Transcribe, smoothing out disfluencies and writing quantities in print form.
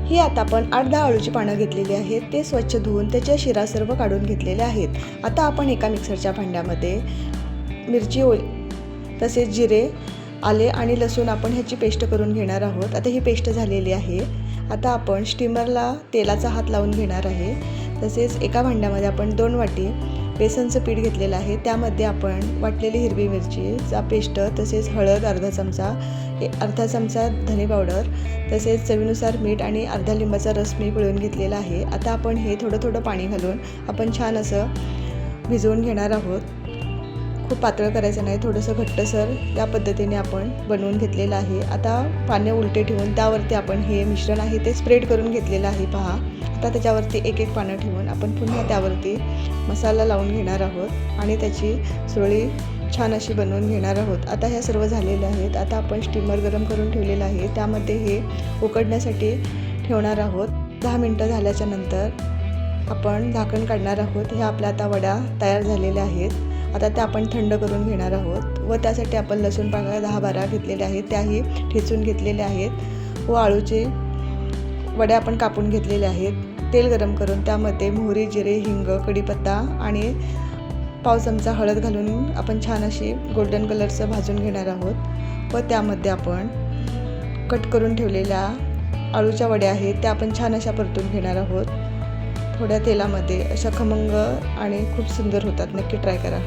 ही आता आपण 8-10 अळूची पानं घेतलेली आहेत, ते स्वच्छ धुवून त्याच्या शिरा सर्व काढून घेतलेल्या आहेत। आता आपण एका मिक्सरच्या भांड्यामध्ये मिरची तसेच जिरे, आले आणि लसूण आपण ह्याची पेस्ट करून घेणार आहोत। आता ही पेस्ट झालेली आहे। आता आपण स्टीमरला तेलाचा हात लावून घेणार आहे। तसेच एका भांड्यामध्ये आपण 2 वाटी बेसनचं पीठ घेतलेलं आहे, त्यामध्ये आपण वाटलेली हिरवी मिरचीचा पेस्ट, तसेच हळद अर्धा चमचा धने पावडर, तसेच चवीनुसार मीठ आणि अर्धा लिंबाचा रस मी पिळून घेतलेला आहे। आता आपण हे थोडं पाणी घालून आपण छान असं भिजवून घेणार आहोत। खूप पातळ करायचं नाही, थोडंसं घट्टसर या पद्धतीने आपण बनवून घेतलेलं आहे। आता पाणी उलटे ठेवून त्यावरती आपण हे मिश्रण आहे ते स्प्रेड करून घेतलेलं आहे पहा। आता त्याच्यावरती एक पानं ठेवून आपण पुन्हा त्यावरती मसाला लावून घेणार आहोत आणि त्याची सुरळी छान अशी बनवून घेणार आहोत। आता ह्या सर्व झालेल्या आहेत। आता आपण स्टीमर गरम करून ठेवलेलं आहे, त्यामध्ये हे उकडण्यासाठी ठेवणार आहोत। 10 मिनटं झाल्याच्या नंतर आपण झाकण काढणार आहोत। ह्या आपल्या आता वड्या तयार झालेल्या आहेत। आता त्या आपण थंड करून घेणार आहोत व त्यासाठी आपण लसूण पाकळ्या 10-12 घेतलेल्या आहेत, त्याही ठेचून घेतलेल्या आहेत व आळूचे वड्या आपण कापून घेतलेल्या आहेत। तेल गरम करून त्यामध्ये मोहरी, जिरे, हिंग, कढीपत्ता आणि पाव चमचा हळद घालून आपण छान अशी गोल्डन कलरचं भाजून घेणार आहोत व त्यामध्ये आपण कट करून ठेवलेल्या आळूच्या वड्या आहेत त्या आपण छान अशा परतून घेणार आहोत। थोड्या तेलामध्ये अशा खमंग आणि खूप सुंदर होतात, नक्की ट्राय करा।